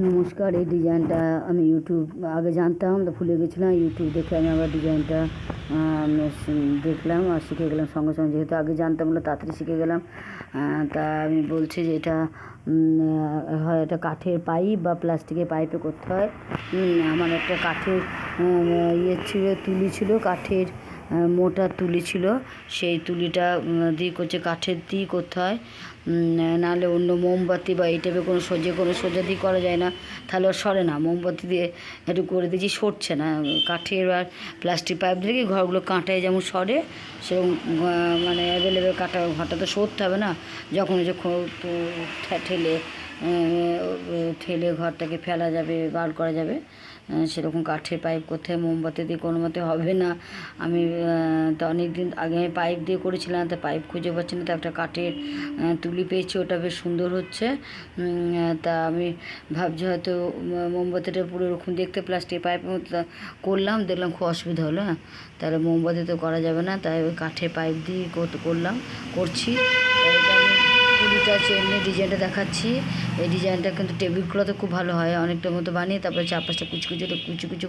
নমস্কার। এই ডিজাইনটা আমি ইউটিউব আগে জানতাম, তো ভুলে গেছিলাম। ইউটিউব দেখে আমি আবার ডিজাইনটা দেখলাম আর শিখে গেলাম সঙ্গে সঙ্গে। যেহেতু আগে জানতাম বলে তাড়াতাড়ি শিখে গেলাম। তা আমি বলছি যে এটা হয় এটা কাঠের পাইপ বা প্লাস্টিকের পাইপে করতে হয়। আমার একটা কাঠের ইয়ে ছিল, তুলি ছিল, কাঠের মোটা তুলি ছিল। সেই তুলিটা দিয়ে করছে, কাঠের দিয়ে করতে হয়। নাহলে অন্য মোমবাতি বা এই টাইপের কোনো সোজা দিয়ে করা যায় না, তাহলে সরে না। মোমবাতি দিয়ে একটু করে দিয়েছি, সরছে না। কাঠের আর প্লাস্টিক পাইপ দিয়ে কি ঘরগুলো কাঁটায় যেমন সরে, সেরকম মানে অ্যাভেলেবেল কাটা ঘরটা তো সরতে হবে না। যখন ঠেলে ঠেলে ঘরটাকে ফেলা যাবে, বার করা যাবে, সেরকম কাঠের পাইপ করতে হয়। মোমবাতি দিয়ে কোনো মতে হবে না। আমি তো অনেক দিন আগে আমি পাইপ দিয়ে করেছিলাম, তো পাইপ খুঁজে পাচ্ছি না, তো একটা কাঠের তুলি পেয়েছি, ওটা বেশ সুন্দর হচ্ছে। তা আমি ভাবছি হয়তো মোমবাতিটা পুরো এরকম দেখতে প্লাস্টিক পাইপের মতো করলাম, দেখলাম খুব অসুবিধা হলো। তাহলে মোমবাতি তো করা যাবে না, তাই ওই কাঠের পাইপ দিয়ে করছি। তুলিটা এমনি ডিজাইনটা দেখাচ্ছি। এই ডিজাইনটা কিন্তু টেবিল ক্লথে খুব ভালো হয়। অনেকটার মতো বানিয়ে তারপরে চারপাশটা কুচি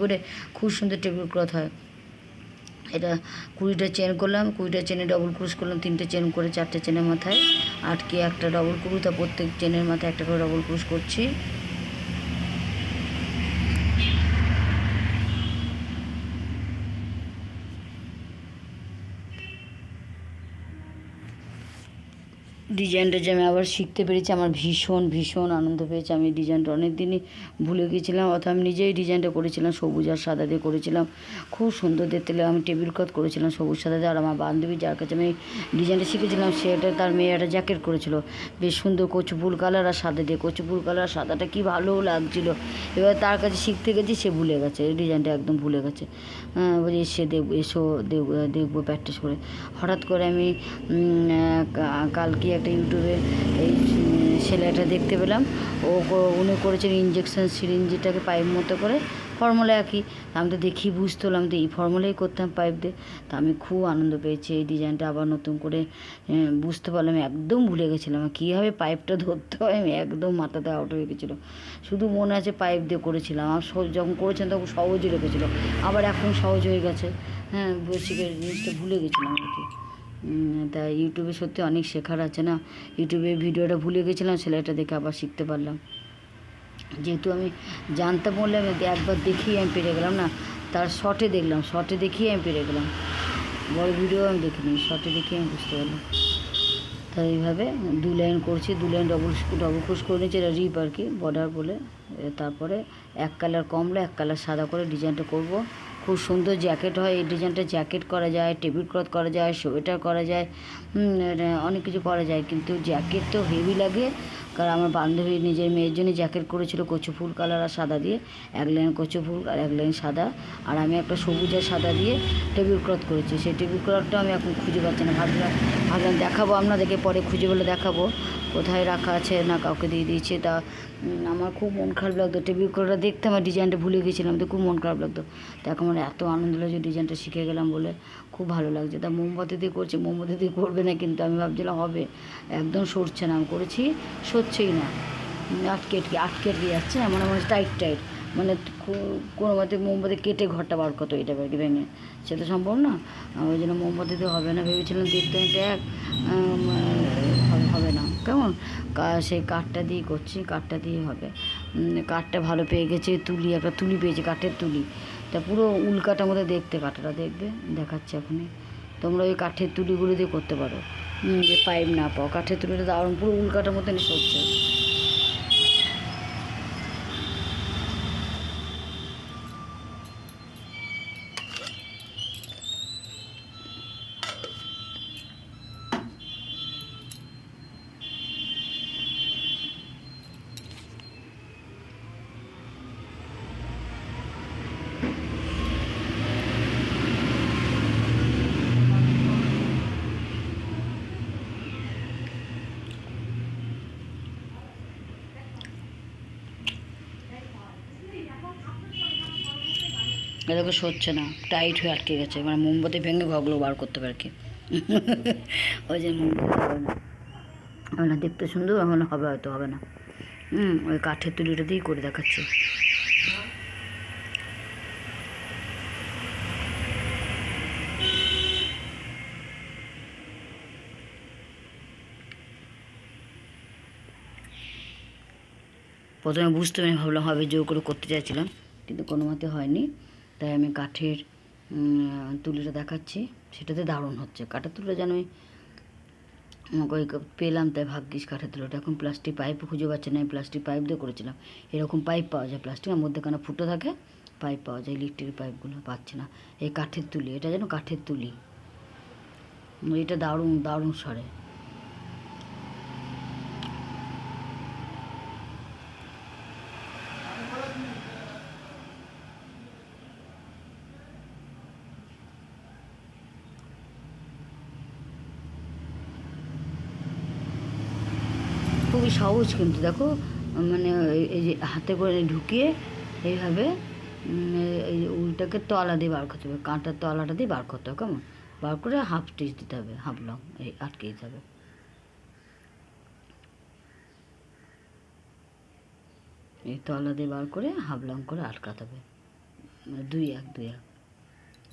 করে খুব সুন্দর টেবিল ক্লথ হয়। এটা 20টা চেন করলাম, 20টা চেনে ডবল ক্রুশ করলাম, 3টে চেন করে 4টে চেনের মাথায় আটকে একটা ডবল ক্রুশ, তা প্রত্যেক চেনের মাথায় একটা করে ডবল ক্রুশ করছি। ডিজাইনটা যে আমি আবার শিখতে পেরেছি, আমার ভীষণ আনন্দ পেয়েছি। আমি ডিজাইনটা অনেক দিনই ভুলে গিয়েছিলাম, অর্থাৎ আমি নিজেই ডিজাইনটা করেছিলাম, সবুজ আর সাদা দিয়ে করেছিলাম। খুব সুন্দর দেখতে লাগে। আমি টেবিল ক্লথ করেছিলাম সবুজ সাদা দিয়ে। আর আমার বান্ধবী, যার কাছে আমি ডিজাইনটা শিখেছিলাম, সেটা তার মেয়ে একটা জ্যাকেট করেছিল, বেশ সুন্দর কচু ফুল কালার আর সাদা দিয়ে। কচু ফুল কালার সাদাটা কী ভালো লাগছিল। এবার তার কাছে শিখতে গেছি, সে ভুলে গেছে, এই ডিজাইনটা একদম ভুলে গেছে। বলি সে দেখবো প্র্যাকটিস করে। হঠাৎ করে আমি কালকে একটা ইউটিউবে এই সেলাইটা দেখতে পেলাম। উনি করেছেন ইঞ্জেকশন সিরিঞ্জ, যেটাকে পাইপ মতো করে, ফর্মুলা একই। আমি তো দেখি বুঝতে হলাম, তো এই ফর্মুলাই করতাম পাইপ দিয়ে। তা আমি খুব আনন্দ পেয়েছি। এই ডিজাইনটা আবার নতুন করে বুঝতে পারলাম। একদম ভুলে গেছিলাম কীভাবে পাইপটা ধরতে হয়, আমি একদম মাথাতে আউট হয়ে গেছিলো। শুধু মনে আছে পাইপ দিয়ে করেছিলাম। আমার যখন করেছেন তখন সহজই রেখেছিলো, আবার এখন সহজ হয়ে গেছে। বেসিকের জিনিসটা ভুলে গেছিলাম আর কি। তা ইউটিউবে সত্যি অনেক শেখার আছে না। ইউটিউবে ভিডিওটা ভুলে গেছিলাম, সেলাইটা দেখে আবার শিখতে পারলাম। যেহেতু আমি জানতাম বললে আমি একবার দেখেই আমি পেরে গেলাম না, তার শর্টে দেখেই আমি পেরে গেলাম। বড় ভিডিও আমি দেখিনি, শর্টে দেখেই আমি বুঝতে পারলাম। তাই এইভাবে 2 লাইন করছি, 2 লাইন ডবল ক্রুশ করে নিচ্ছি। এটা রিপ আর কি, বর্ডার বলে। তারপরে এক কালার কমলা, এক কালার সাদা করে ডিজাইনটা করব। খুব সুন্দর জ্যাকেট হয় এই ডিজাইনটা। জ্যাকেট করা যায়, টেবিল ক্লথ করা যায়, সোয়েটার করা যায়, অনেক কিছু করা যায়। কিন্তু জ্যাকেট তো হেভি লাগে। কারণ আমার বান্ধবী নিজের মেয়ের জন্য জ্যাকেট করেছিল কচু ফুল কালার আর সাদা দিয়ে, 1 লাইন কচু ফুল আর 1 লাইন সাদা। আর আমি একটা সবুজ আর সাদা দিয়ে টেবিল ক্লথ করেছি। সেই টেবিল ক্লথটা আমি এখন খুঁজে পাচ্ছি না। ভাবলাম দেখাবো আপনাদেরকে, পরে খুঁজে বলে দেখাবো কোথায় রাখা আছে, না কাউকে দিয়ে দিয়েছে। তা আমার খুব মন খারাপ লাগতো। টেবিল ক্লথটা দেখতে আমার ডিজাইনটা ভুলে গেছিলাম, তো খুব মন খারাপ লাগতো। তো এখন আমার এত আনন্দ লাগছে ডিজাইনটা শিখে গেলাম বলে, খুব ভালো লাগছে। তা মোমবাতি দিয়ে করছি, মোমবাতি দিয়ে করবে না, কিন্তু আমি ভাবছিলাম হবে। একদম সরছে না, আমি করেছি সরছেই না, আটকে যাচ্ছে। এমন টাইট, মানে কোনো মতে মোমবাতি কেটে ঘরটা বার করতো, এটা আর কি ভেঙে, সেটা সম্ভব না। ওই জন্য মোমবাতিতে হবে না ভেবেছিলাম। দেখতে এক হবে না, কেমন সেই কাঠটা দিয়ে করছি, কাঠটা দিয়ে হবে। কাঠটা ভালো পেয়ে গেছে, একটা তুলি পেয়েছি, কাঠের তুলি। তা পুরো উল্কাটার মধ্যে দেখতে, কাঠটা দেখবে দেখাচ্ছে এখনই। তোমরা ওই কাঠের তুলিগুলো দিয়ে করতে পারো, যে পাইপ না পাও, কাঠের তুলিটা দারুণ পুরো উল্কাটার মধ্যে সরছে। এটাকে সরছে না, টাইট হয়ে আটকে গেছে, মানে মোমবাতি ভেঙে ঘরগুলো বার করতে পারে কি। ওই যে মোমবাতি হবে না, দেখতে সুন্দর, এখন হবে, হয়তো হবে না। ওই কাঠের তুলিটা দিয়েই করে দেখাচ্ছি। প্রথমে বুঝতে আমি ভাবলাম হবে, জোর করে করতে চাইছিলাম, কিন্তু কোনো মতে হয়নি। তাই আমি কাঠের তুলিটা দেখাচ্ছি, সেটাতে দারুণ হচ্ছে। কাঠের তুলিটা যেন আমাকে ওই পেলাম, তাই ভাগ্যিস কাঠের তুলিটা। এখন প্লাস্টিক পাইপও খুঁজে পাচ্ছে না, আমি প্লাস্টিক পাইপ দিয়ে করেছিলাম। এরকম পাইপ পাওয়া যায় প্লাস্টিকের মধ্যেখানে ফুটো থাকে, পাইপ পাওয়া যায়, ইলেকট্রিক পাইপগুলো পাচ্ছি না। এই কাঠের তুলি, এটা যেন কাঠের তুলি, এটা দারুণ দারুণ সরে। খুবই সহজ কিন্তু দেখো, মানে এই যে হাতে করে ঢুকিয়ে এইভাবে এই উলটাকে তলা দিয়ে বার করতে হবে, কাঁটার তলাটা দিয়ে বার করতে হবে, কেমন বার করে হাফ স্টিচ দিতে হবে, হাফ লং এই আটকে দিতে হবে। এই তলা দিয়ে বার করে হাফ লং করে আটকাতে হবে, মানে 2-1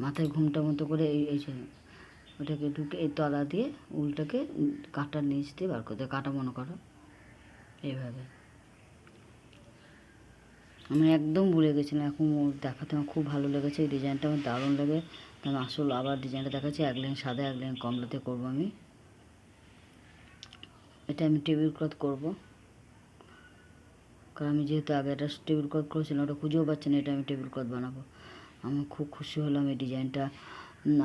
মাথায় ঘুমটা মতো করে এই যে ওটাকে ঢুকে এই তলা দিয়ে উলটাকে কাঁটার নিচ দিয়ে বার করতে হবে, কাঁটা মনে করো এইভাবে। আমি একদম ভুলে গেছিলাম, এখন দেখাতে আমার খুব ভালো লেগেছে, এই ডিজাইনটা আমার দারুণ লাগে। আমি আসল আবার ডিজাইনটা দেখাচ্ছি, 1 লাইন সাদা 1 লাইন কমলাতে করবো আমি। এটা আমি টেবিল ক্লথ করবো, কারণ আমি যেহেতু আগে একটা টেবিল ক্লথ করেছিলাম, ওটা খুঁজেও পাচ্ছি না, এটা আমি টেবিল ক্লথ বানাবো। আমি খুব খুশি হলাম এই ডিজাইনটা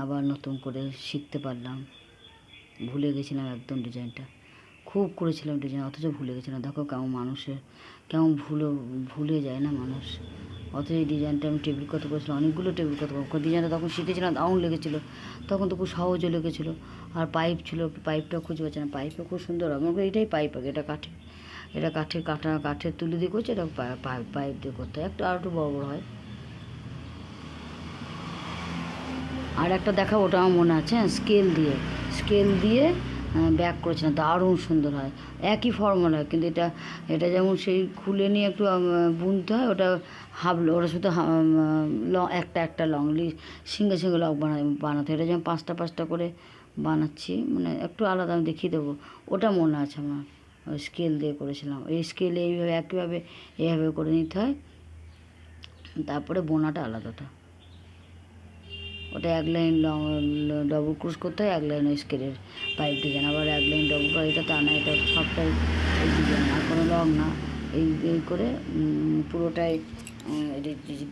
আবার নতুন করে শিখতে পারলাম। ভুলে গেছিলাম একদম ডিজাইনটা, খুব করেছিলাম ডিজাইন, অথচ ভুলে গেছিলাম। দেখো কেমন মানুষের কেমন ভুলে যায় না মানুষ। অথচ এই ডিজাইনটা আমি টেবিল ক্লথ করেছিলাম, অনেকগুলো টেবিল ক্লথ ডিজাইনটা তখন শিখেছিলাম, দারুণ লেগেছিলো, তখন তো খুব সহজও লেগেছিলো। আর পাইপ ছিল, পাইপটা খুঁজে পাচ্ছি না, পাইপটা খুব সুন্দর। আমার এটাই পাইপ আগে, এটা কাঠের, এটা কাঠের তুলি দিয়ে করছে, এটা পাইপ দিয়ে করতে হয়, আর একটু বড় বড় হয়। আর একটা দেখা, ওটা আমার মনে আছে, স্কেল দিয়ে ব্যাক করেছিলাম, দারুণ সুন্দর হয়, একই ফর্মুলা, কিন্তু এটা যেমন সেই খুলে নিয়ে একটু বুনতে হয়, ওটা ওটা শুধু লং একটা লং সিঙ্গেল লং বানাতে হয়। এটা যেমন 5টা করে বানাচ্ছি, মানে একটু আলাদা আমি দেখিয়ে দেবো, ওটা মনে আছে আমার। স্কেল দিয়ে করেছিলাম, এই স্কেলে এইভাবে একইভাবে এইভাবে করে নিতে হয়, তারপরে বোনাটা আলাদাটা। ওটা 1 লাইন লং ডবল ক্রুশ করতে হয়, 1 লাইন স্কেলের পাইপ ডিজাইন, আবার 1 লাইন ডবল ক্রুশ, এটা তা না, এটা সবটাই এই ডিজাইন, আর কোনো লং না, এই করে পুরোটাই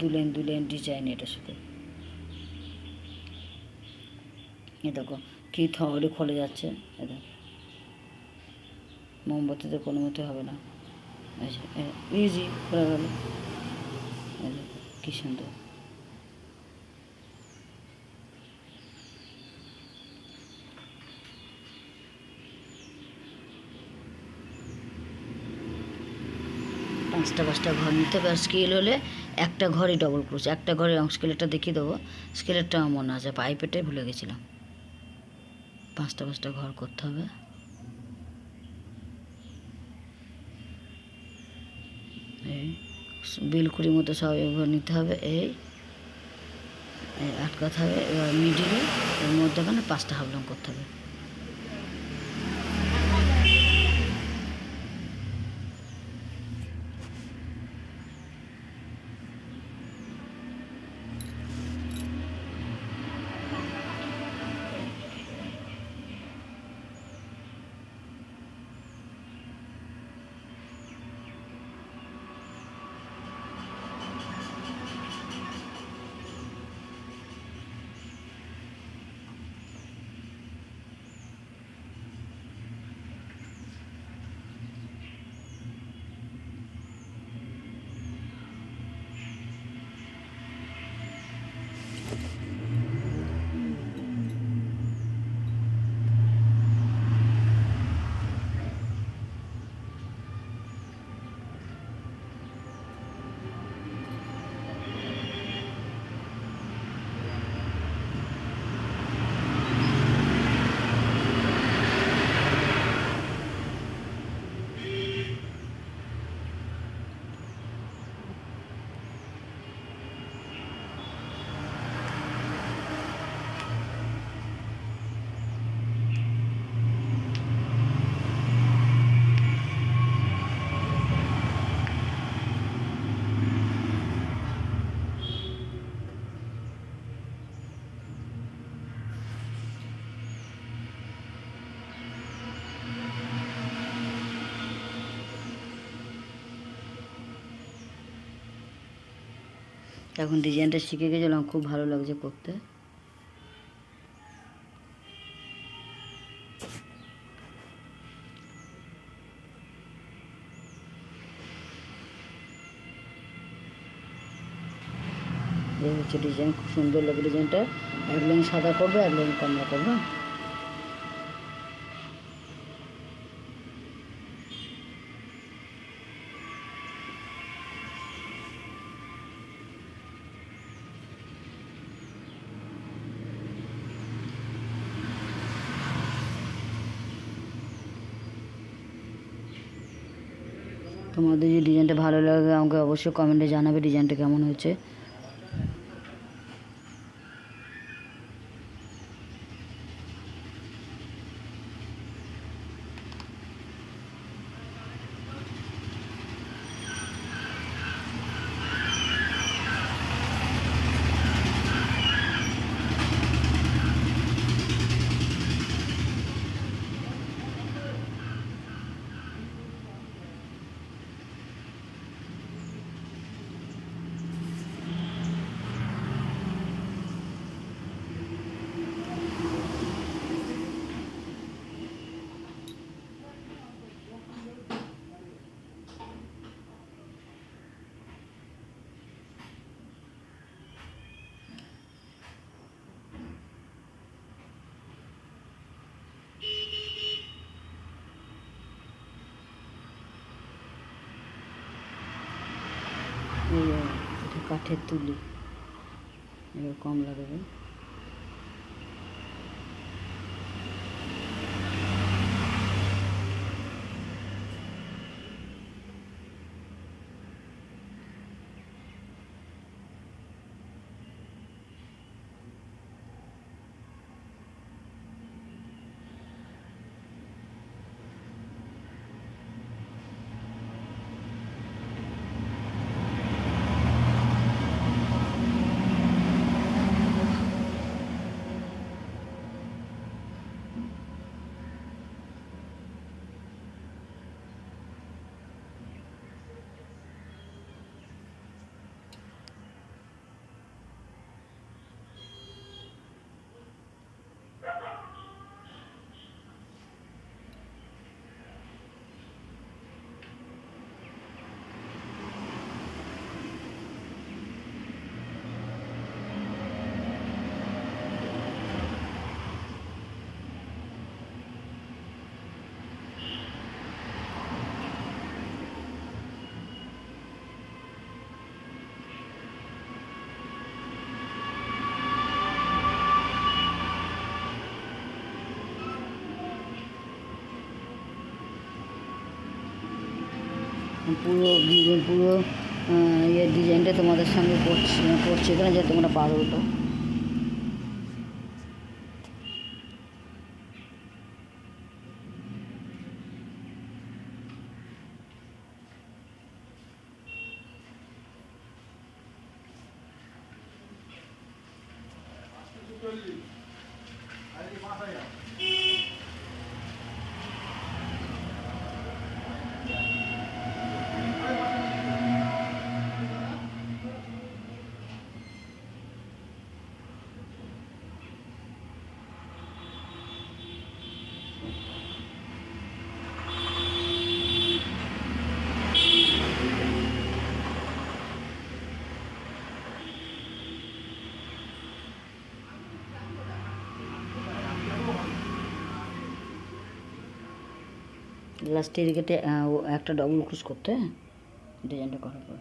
2 লাইন ডিজাইন। এটা শুধু এ দেখো কী থরে খোলে যাচ্ছে, এটা মোমবাতিতে কোনো মতে হবে না, ইজি খোলা গেল, কী সুন্দর। 5টা ঘর নিতে হবে, আর স্কেল হলে একটা ঘরই ডবল ক্রোচ, একটা ঘরে স্কেলেরটা দেখিয়ে দেবো, স্কেলেরটা আমার মনে আছে, পাইপেটাই ভুলে গেছিলাম। 5টা ঘর করতে হবে, এই বেলকুড়ির মতো সব ঘর নিতে হবে, এই আটকাতে হবে। এবার মিডিলে এর মধ্যেখানে 5টা হাফ লং করতে হবে। এখন ডিজাইনটা শিখে গেছিলাম, খুব ভালো লাগছে করতে। এই হচ্ছে ডিজাইন, খুব সুন্দর লাগে ডিজাইনটা। এক লাইন সাদা করবে, এক লাইন কমলা করবে। তোমাদের যদি ডিজাইনটা ভালো লাগে আমাকে অবশ্যই কমেন্টে জানাবে ডিজাইনটা কেমন হয়েছে। এটা কাঠের তুলি, এবার কমলা দেবে। পুরো পুরো ইয়ে ডিজাইনটা তোমাদের সঙ্গে করছি এখানে, যে তোমরা পারো তো। লাস্টে এদিকে একটা ডবল ক্রুশ করতে, ডিজাইনটা করার পর।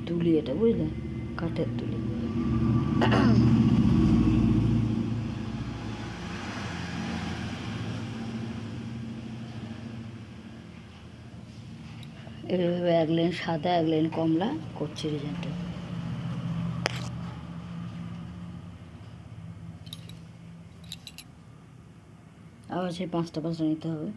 তুলি, এটা বুঝলে, কাঠের তুলি। এইভাবে এক লাইন সাদা এক লাইন কমলা করছি ডিজাইনটা। আবার সেই 5টা 5টা নিতে হবে।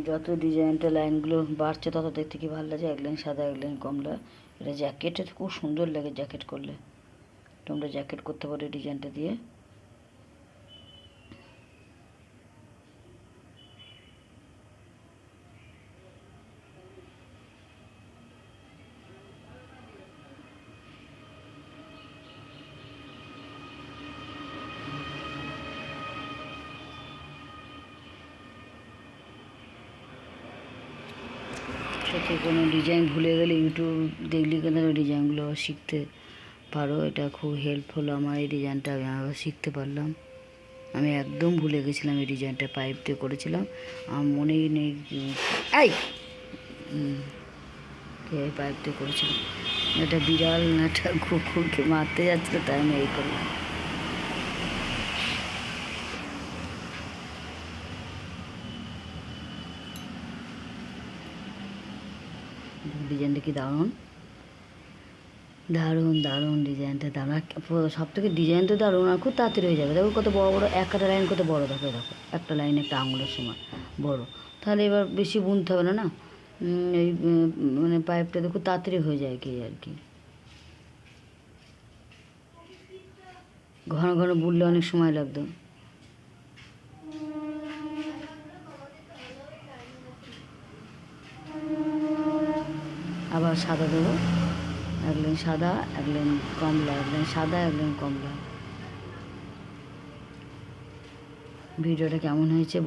যত ডিজাইনটা লাইনগুলো বাড়ছে তত দেখতে কি ভালো লাগে। এক লাইন সাদা এক লাইন কমলা। এটা জ্যাকেটে খুব সুন্দর লাগে জ্যাকেট করলে। তোমরা জ্যাকেট করতে পারো ডিজাইনটা দিয়ে। সাথে কোনো ডিজাইন ভুলে গেলে ইউটিউব দেখলে কিন্তু ডিজাইনগুলো শিখতে পারো। এটা খুব হেল্প হলো আমার। এই ডিজাইনটা আমি আবার শিখতে পারলাম। আমি একদম ভুলে গেছিলাম এই ডিজাইনটা পাইপ দিয়ে করেছিলাম, আমার মনেই নেই। এই কে পাইপ দিয়ে করেছিলাম। এটা বিড়াল না একটা কুকুরকে মারতে যাচ্ছিলো, তাই আমি এই করলাম। ডিজাইনটা কি দারুণ দারুণ দারুণ ডিজাইনটা দারুণ। সব থেকে ডিজাইন তো দারুণ, আর খুব তাড়াতাড়ি হয়ে যাবে। দেখো কত বড় বড় একটা লাইন, কত বড় দেখো। দেখো একটা লাইন একটা আঙুলের সময় বড়। তাহলে এবার বেশি বুনতে হবে না না। এই মানে পাইপটা দেখো তাড়াতাড়ি হয়ে যায় কি আর কি। ঘন ঘন বুনলে অনেক সময় লাগতো। আবার সাদা দেবো, এক লাইন সাদা এক লাইন কমলা, এক লাইন সাদা এক লাইন কমলা। ভিডিওটা কেমন হয়েছে